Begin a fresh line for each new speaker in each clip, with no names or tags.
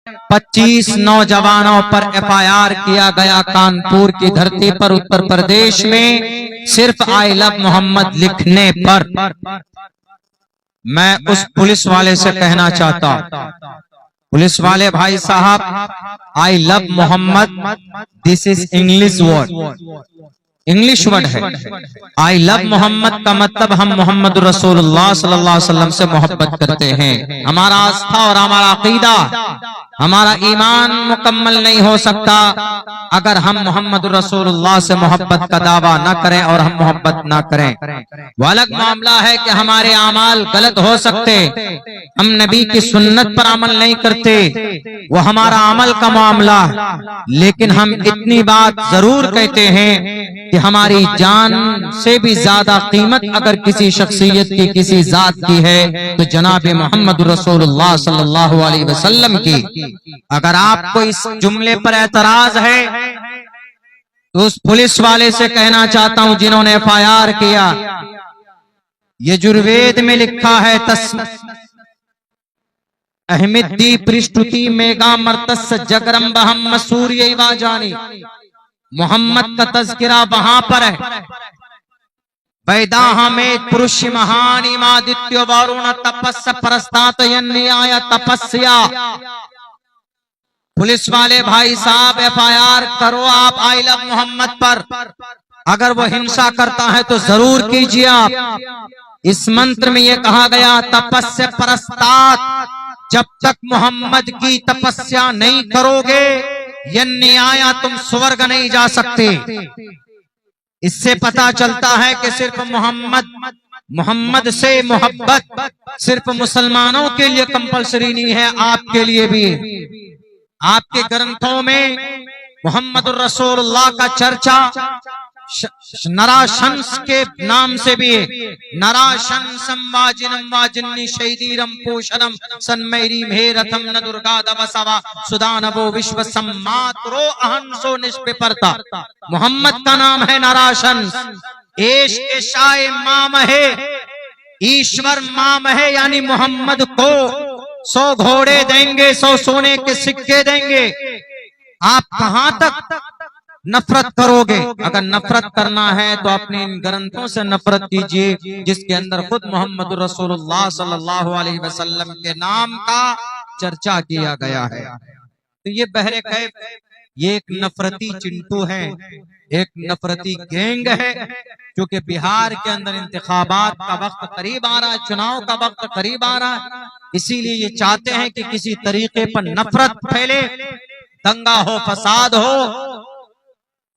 25 नौजवानों पर एफआईआर किया गया कानपुर की धरती पर, उत्तर प्रदेश में, सिर्फ आई लव मोहम्मद लिखने पर। मैं उस पुलिस वाले से कहना चाहता हूं, पुलिस वाले भाई साहब, I love Mohammad this is English word, English word है। आई लव मोहम्मद का मतलब हम मोहम्मद रसूलुल्लाह सल्लल्लाहु अलैहि वसल्लम से मोहब्बत करते हैं। हमारा आस्था और हमारा अकीदा, हमारा ईमान मुकम्मल नहीं हो सकता अगर हम मोहम्मद रसूलुल्लाह से मोहब्बत का दावा न करें और हम मोहब्बत न करें। वो अलग मामला है कि हमारे अमाल गलत हो सकते, हम नबी की सुन्नत पर अमल नहीं करते, वो हमारा अमल का मामला, लेकिन हम इतनी बात जरूर कहते हैं कि हमारी जान से भी ज्यादा कीमत अगर किसी शख्सियत की, किसी जात की है तो जनाब मोहम्मद रसूलुल्लाह सल्लल्लाहु अलैहि वसल्लम की। अगर आपको इस जुमले पर एतराज है तो उस पुलिस वाले से कहना चाहता हूं जिन्होंने एफआईआर किया, यजुर्वेद में लिखा है अहमदी पृष्ठुति मेगा मर्तस जगरम बहम मसूर्य वाजानी, मोहम्मद का तज़किरा वहां पर है। वैदाह में पुरुष महान इमादित्य वारुण तपस्या प्रस्तात न्याय तपस्या। पुलिस वाले भाई साहब, एफआईआर करो आप आई लव मोहम्मद पर। अगर वो हिंसा करता है तो जरूर कीजिए आप। इस मंत्र में ये कहा गया तपस्या प्रस्तात, जब तक मोहम्मद की तपस्या नहीं करोगे यन्याया तुम स्वर्ग नहीं जा सकते। इससे पता चलता है कि सिर्फ मोहम्मद से मोहब्बत सिर्फ मुसलमानों के लिए कंपलसरी नहीं है, आपके लिए भी। आपके ग्रंथों में मोहम्मद रसूलुल्लाह का चर्चा नराशंस के नाम से भी है। नराशंसम वाजिनम वाजिन्नी शैदीरम पोषणम सन्मैरी मेरथम न दुर्गा दवसवा सुदानवो विश्व सम्मात्रो अहंसो निष्पिपर्ता। मोहम्मद का नाम है नराशंस। एश एशाए माम है, ईश्वर माम है, यानी मोहम्मद को 100 घोड़े देंगे, 100 सोने के सिक्के देंगे। आप कहां तक नफरत करोगे? अगर नफरत करना है तो अपने इन ग्रंथों से नफरत कीजिए जिसके अंदर खुद मोहम्मद रसूलुल्लाह सल्लल्लाहु अलैहि वसल्लम के नाम का चर्चा किया गया है। तो ये बहरे कैफ, ये एक नफरती चिंटू है, एक नफरती गैंग है, क्योंकि बिहार के अंदर इंतखाबात का वक्त करीब आ रहा है, चुनाव का वक्त करीब आ रहा है। इसीलिए ये चाहते हैं कि किसी तरीके पर नफरत फैले, दंगा हो, फसाद हो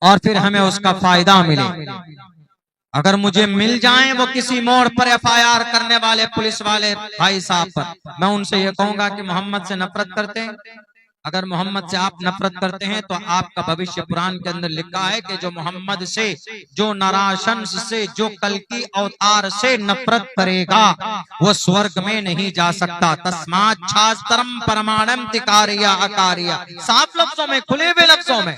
और फिर हमें उसका फायदा मिले। अगर मुझे मिल जाएं वो किसी मोड़ पर एफआईआर करने वाले पुलिस वाले भाई साहब पर, मैं उनसे ये कहूंगा कि मोहम्मद से नफरत करते हैं। अगर मोहम्मद से आप नफरत करते हैं तो आपका भविष्य पुराण के अंदर लिखा है कि जो मोहम्मद से, जो नराशंस से, जो कल की अवतार से नफरत करेगा वो स्वर्ग में नहीं जा सकता। तस्मात् छास्तरम परमाणम तिकारिया अकारिया। साफ लफ्जों में, खुले हुए लफ्जों में।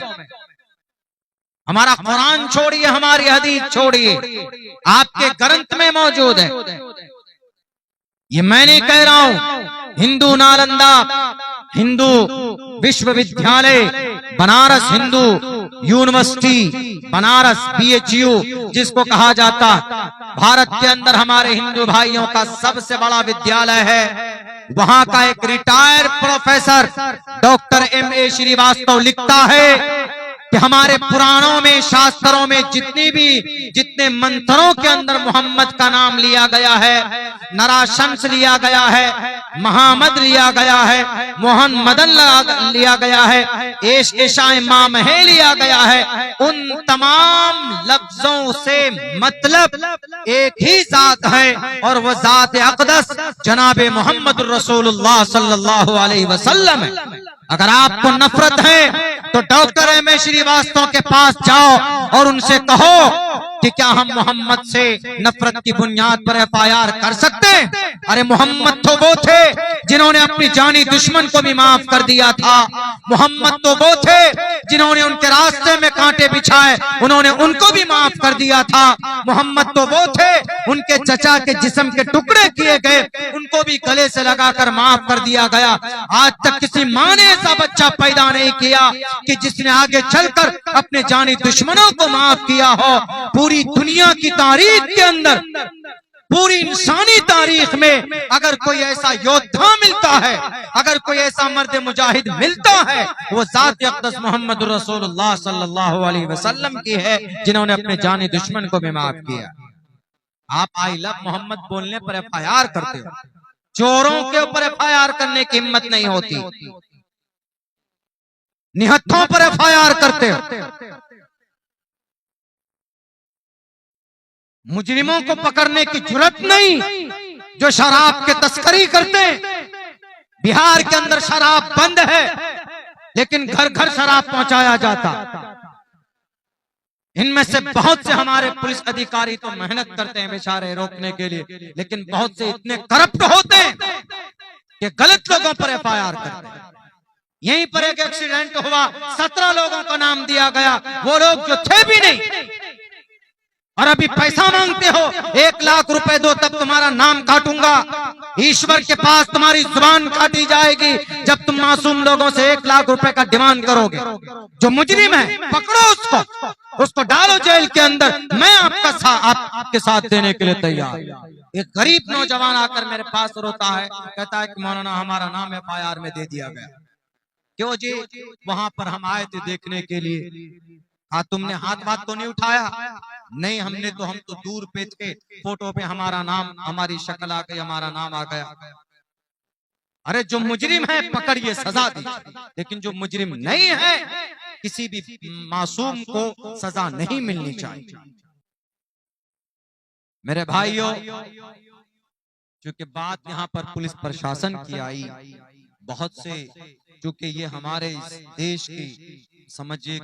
हमारा कुरान छोड़िए, हमारी हदीस छोड़िए, आपके ग्रंथ में मौजूद है। ये मैं नहीं कह रहा हूं। हिंदू नालंदा, हिंदू विश्वविद्यालय बनारस, हिंदू यूनिवर्सिटी बनारस, BHU जिसको कहा जाता, भारत के अंदर हमारे हिंदू भाइयों का सबसे बड़ा विद्यालय है। वहां का एक retired professor doctor MA Srivastava लिखता है कि हमारे पुराणों में, शास्त्रों में जितने मंत्रों के अंदर मोहम्मद का नाम लिया गया है, नराशंस लिया गया है, महामद लिया गया है, मोहन मदन लिया गया है, एश एशाए माम है लिया गया है, उन तमाम लफ्जों से मतलब एक ही जात है और वह जात अक़दस जनाबे मोहम्मद रसूलुल्लाह सल्लल्लाहु अलैहि वसल्लम है। अगर आपको नफरत है तो डॉक्टर MA श्रीवास्तव के पास जाओ और उनसे कहो कि क्या हम मोहम्मद से नफरत की बुनियाद पर एफआईआर कर सकते हैं? अरे मोहम्मद तो वो थे जिन्होंने अपनी जानी दुश्मन को भी माफ कर दिया था। मोहम्मद तो वो थे जिन्होंने उनके रास्ते में कांटे बिछाए उन्होंने उनको भी माफ कर दिया था। मोहम्मद तो वो थे, उनके चचा के जिस्म के टुकड़े किए गए, उनको भी गले से लगाकर माफ कर दिया गया। आज तक किसी माँ ने ऐसा बच्चा पैदा नहीं किया कि जिसने आगे चलकर अपने जानी दुश्मनों को माफ किया हो। पूरी दुनिया की तारीख के अंदर, पूरी इंसानी तारीख में अगर कोई ऐसा योद्धा मिलता है, अगर कोई ऐसा मर्द मुजाहिद मिलता है, वो ज़ात अक़दस मोहम्मद रसूलुल्लाह सल्लल्लाहु अलैहि वसल्लम की है, जिन्होंने अपने जानी दुश्मन को भी माफ किया। आप आई लव मोहम्मद बोलने पर FIR करते हो, चोरों के ऊपर FIR करने की हिम्मत नहीं होती, निहत्थों पर FIR करते हो। मुजरिमों को पकड़ने की जुर्रत नहीं जो शराब के तस्करी करते। बिहार के अंदर शराब बंद है, लेकिन घर घर शराब पहुंचाया जाता। इनमें से बहुत से हमारे पुलिस अधिकारी तो मेहनत करते हैं बेचारे रोकने के लिए, लेकिन बहुत से इतने करप्ट होते हैं कि गलत लोगों पर FIR करते हैं। यहीं पर एक एक्सीडेंट हुआ, 17 लोगों का नाम दिया गया, वो लोग जो थे भी नहीं, और अभी पैसा मांगते हो, 1 लाख रुपए दो तब तुम्हारा नाम काटूंगा। ईश्वर के पास तुम्हारी जुबान काटी जाएगी जब तुम मासूम लोगों से 1 लाख रुपए का डिमांड करोगे। जो मुजरिम है पकड़ो उसको डालो जेल के अंदर, मैं आपके साथ देने के लिए तैयार। एक गरीब नौजवान आकर मेरे पास रोता है, कहता है कि मौलाना हमारा नाम FIR में दे दिया गया। क्यों जी? वहां पर हम आए थे देखने के लिए। हाँ, तुमने हाथ तो नहीं उठाया? नहीं, हम तो दूर पे थे, फोटो पे हमारा नाम, हमारी शक्ल आ गई, हमारा नाम आ गया। अरे जो मुजरिम है पकड़िए, सजा दीजिए, लेकिन जो मुजरिम नहीं है, किसी भी मासूम को सजा नहीं मिलनी चाहिए। मेरे भाइयों, चूंकि बात यहाँ पर पुलिस प्रशासन की आई, बहुत से चूंकि ये हमारे इस देश की समझिए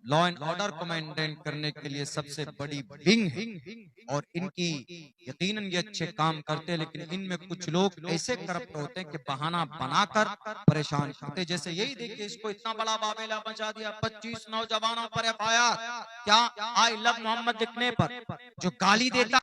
लॉ एंड ऑर्डर को मेंटेन करने के लिए सबसे बड़ी विंग है, और इनकी यकीनन ये अच्छे काम करते हैं, लेकिन इनमें कुछ लोग ऐसे करप्ट होते हैं कि बहाना बनाकर परेशान करते। जैसे यही देखिए, इसको इतना बड़ा बाबेला मचा दिया, 25 नौजवानों पर FIR। क्या? आई लव मोहम्मद लिखने पर जो गाली देता